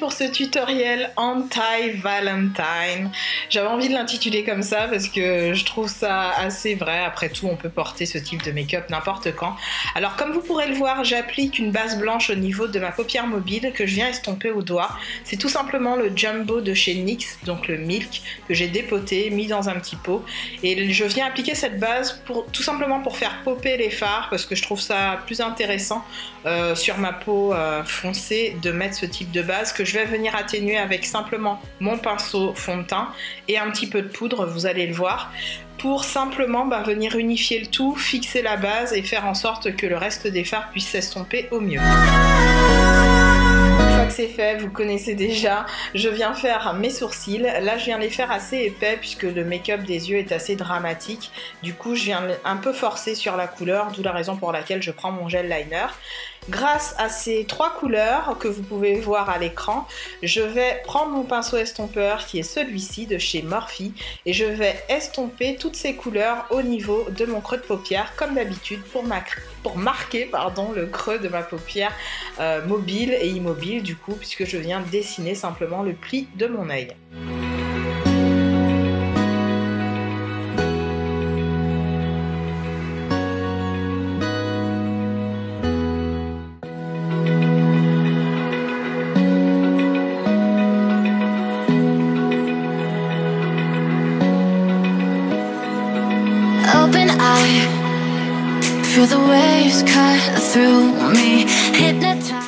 pour ce tutoriel Anti-Valentine. J'avais envie de l'intituler comme ça parce que je trouve ça assez vrai. Après tout, on peut porter ce type de make-up n'importe quand. Alors comme vous pourrez le voir, j'applique une base blanche au niveau de ma paupière mobile que je viens estomper au doigt. C'est tout simplement le Jumbo de chez NYX, donc le Milk, que j'ai dépoté, mis dans un petit pot. Et je viens appliquer cette base tout simplement pour faire popper les fards parce que je trouve ça plus intéressant sur ma peau foncée de mettre ce type de base que je vais venir atténuer avec simplement mon pinceau fond de teint et un petit peu de poudre, vous allez le voir, pour simplement venir unifier le tout, fixer la base et faire en sorte que le reste des fards puisse s'estomper au mieux. Une fois que c'est fait, vous connaissez déjà, je viens faire mes sourcils. Là, je viens les faire assez épais puisque le make-up des yeux est assez dramatique. Du coup, je viens un peu forcer sur la couleur, d'où la raison pour laquelle je prends mon gel liner. Grâce à ces trois couleurs que vous pouvez voir à l'écran, je vais prendre mon pinceau estompeur qui est celui-ci de chez Morphe et je vais estomper toutes ces couleurs au niveau de mon creux de paupière comme d'habitude pour marquer le creux de ma paupière mobile et immobile du coup puisque je viens dessiner simplement le pli de mon œil.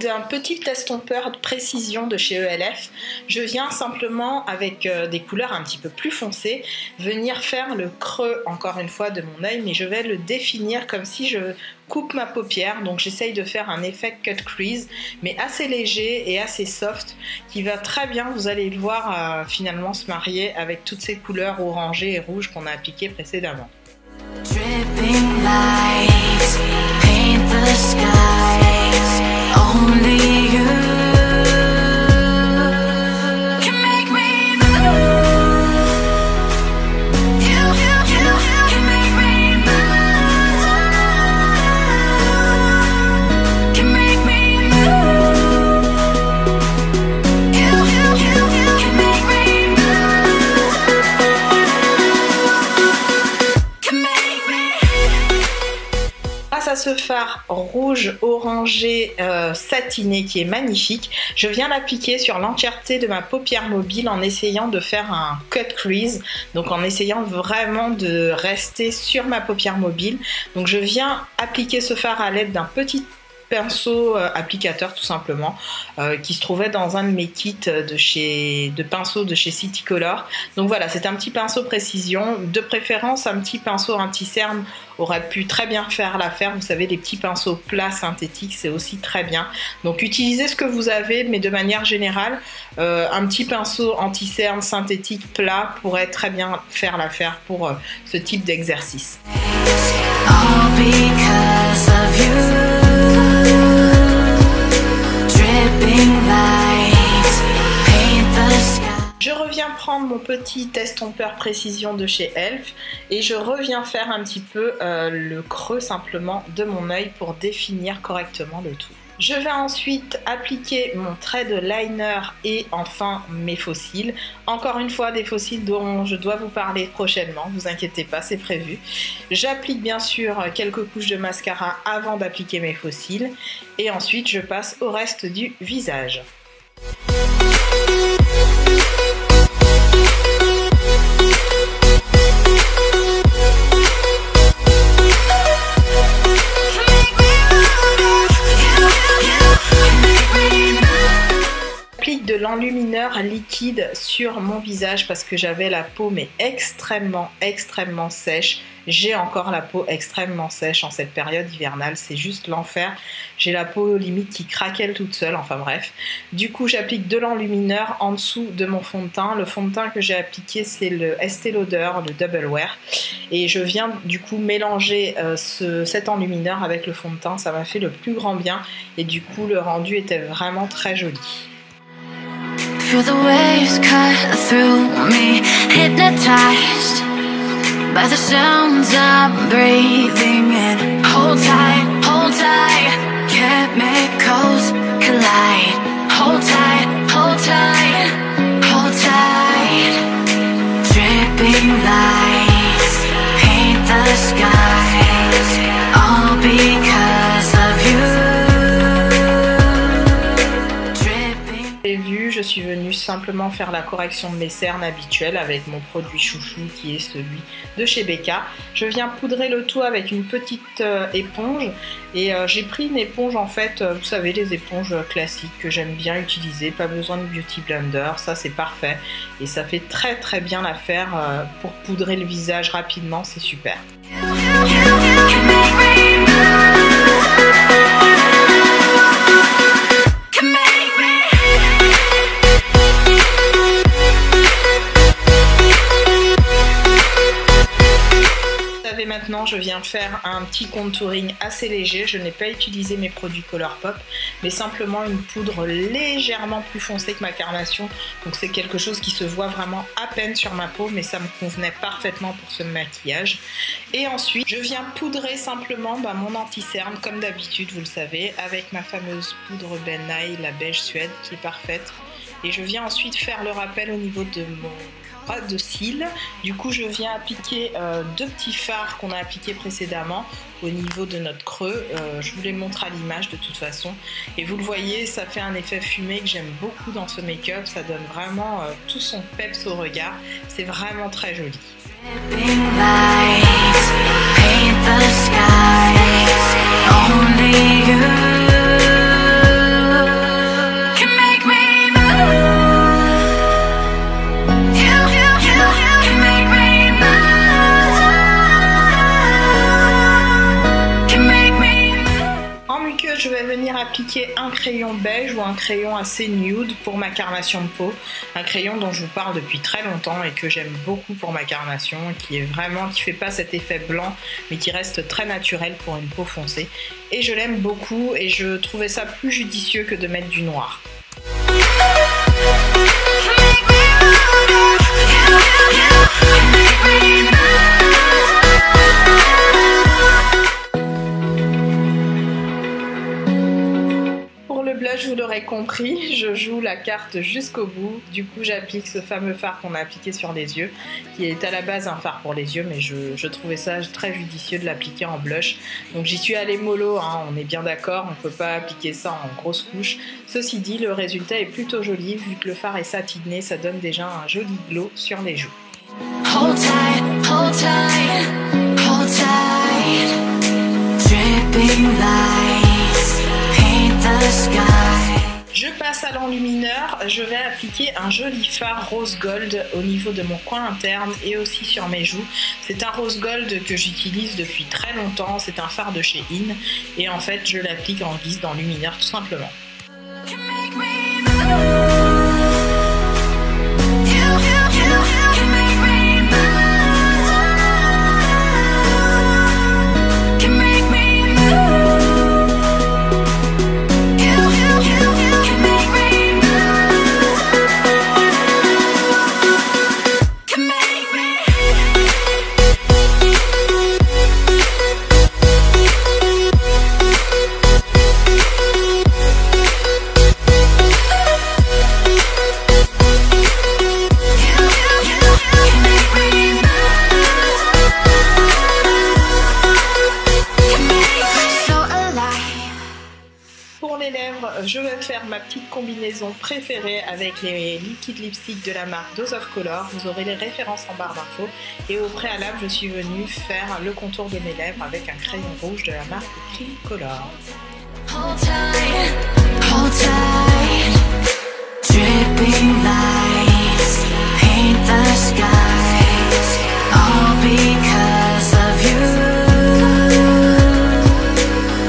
D'un petit estompeur de précision de chez ELF, je viens simplement avec des couleurs un petit peu plus foncées venir faire le creux encore une fois de mon œil, mais je vais le définir comme si je coupe ma paupière, donc j'essaye de faire un effet cut crease mais assez léger et assez soft qui va très bien, vous allez le voir, finalement se marier avec toutes ces couleurs orangées et rouges qu'on a appliquées précédemment. Dripping lights paint the skies. Only you can make me move. You can make me move. Can make me move. You can make me move. Can make me. Grâce à ce fard rouge orangé satiné qui est magnifique, je viens l'appliquer sur l'entièreté de ma paupière mobile en essayant de faire un cut crease, donc en essayant vraiment de rester sur ma paupière mobile. Donc je viens appliquer ce fard à l'aide d'un petit pinceau applicateur tout simplement qui se trouvait dans un de mes kits de pinceaux de chez Citycolor. Donc voilà, c'est un petit pinceau précision, de préférence un petit pinceau anti-cerne aurait pu très bien faire l'affaire. Vous savez, les petits pinceaux plats synthétiques c'est aussi très bien, donc utilisez ce que vous avez, mais de manière générale un petit pinceau anti-cerne synthétique plat pourrait très bien faire l'affaire pour ce type d'exercice. Je reviens prendre mon petit estompeur précision de chez ELF et je reviens faire un petit peu le creux simplement de mon œil pour définir correctement le tout. Je vais ensuite appliquer mon trait de liner et enfin mes faux cils. Encore une fois, des faux cils dont je dois vous parler prochainement, vous inquiétez pas, c'est prévu. J'applique bien sûr quelques couches de mascara avant d'appliquer mes faux cils et ensuite je passe au reste du visage. De l'enlumineur liquide sur mon visage parce que j'avais la peau mais extrêmement sèche. J'ai encore la peau extrêmement sèche en cette période hivernale, c'est juste l'enfer. J'ai la peau limite qui craquelle toute seule, enfin bref. Du coup j'applique de l'enlumineur en dessous de mon fond de teint. Le fond de teint que j'ai appliqué c'est le Estée Lauder, le Double Wear. Et je viens du coup mélanger cet enlumineur avec le fond de teint, ça m'a fait le plus grand bien et du coup le rendu était vraiment très joli. Feel the waves cut through me, hypnotized by the sounds I'm breathing in. Hold tight, chemicals collide. Hold tight, simplement faire la correction de mes cernes habituelle avec mon produit chouchou qui est celui de chez Becca. Je viens poudrer le tout avec une petite éponge et j'ai pris une éponge en fait, vous savez, les éponges classiques que j'aime bien utiliser, pas besoin de beauty blender, ça c'est parfait et ça fait très très bien l'affaire pour poudrer le visage rapidement, c'est super. Maintenant, je viens faire un petit contouring assez léger. Je n'ai pas utilisé mes produits Colourpop, mais simplement une poudre légèrement plus foncée que ma carnation. Donc c'est quelque chose qui se voit vraiment à peine sur ma peau, mais ça me convenait parfaitement pour ce maquillage. Et ensuite, je viens poudrer simplement mon anti-cerne, comme d'habitude, vous le savez, avec ma fameuse poudre Ben Nye, la beige suède, qui est parfaite. Et je viens ensuite faire le rappel au niveau de mon ras de cils. Du coup, je viens appliquer deux petits fards qu'on a appliqués précédemment au niveau de notre creux. Je vous les montre à l'image de toute façon. Et vous le voyez, ça fait un effet fumé que j'aime beaucoup dans ce make-up. Ça donne vraiment tout son peps au regard. C'est vraiment très joli. Je vais venir appliquer un crayon beige ou un crayon assez nude pour ma carnation de peau. Un crayon dont je vous parle depuis très longtemps et que j'aime beaucoup pour ma carnation, qui fait pas cet effet blanc mais qui reste très naturel pour une peau foncée. Et je l'aime beaucoup et je trouvais ça plus judicieux que de mettre du noir. Vous l'aurez compris, je joue la carte jusqu'au bout. Du coup, j'applique ce fameux fard qu'on a appliqué sur les yeux, qui est à la base un fard pour les yeux, mais je trouvais ça très judicieux de l'appliquer en blush. Donc j'y suis allée mollo, hein, on est bien d'accord, on ne peut pas appliquer ça en grosse couche. Ceci dit, le résultat est plutôt joli, vu que le fard est satiné, ça donne déjà un joli glow sur les joues. Hold tight, hold tight, hold tight. Dripping lights paint the sky. Je passe à l'enlumineur, je vais appliquer un joli fard rose gold au niveau de mon coin interne et aussi sur mes joues. C'est un rose gold que j'utilise depuis très longtemps, c'est un fard de chez In et en fait je l'applique en guise d'enlumineur tout simplement. Je vais faire ma petite combinaison préférée avec les liquid lipstick de la marque Dose of Color. Vous aurez les références en barre d'infos. Et au préalable, je suis venue faire le contour de mes lèvres avec un crayon rouge de la marque Cream Color. Hold tight, hold tight. Dripping lights paint the skies, all because of you.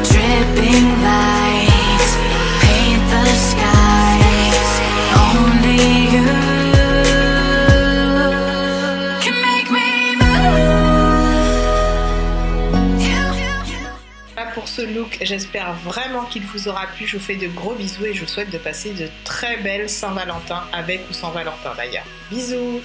Dripping lights paint the skies, only you can make me move. Pour ce look, j'espère vraiment qu'il vous aura plu. Je vous fais de gros bisous et je vous souhaite de passer de très belles Saint-Valentin, avec ou sans Valentin d'ailleurs. Bisous.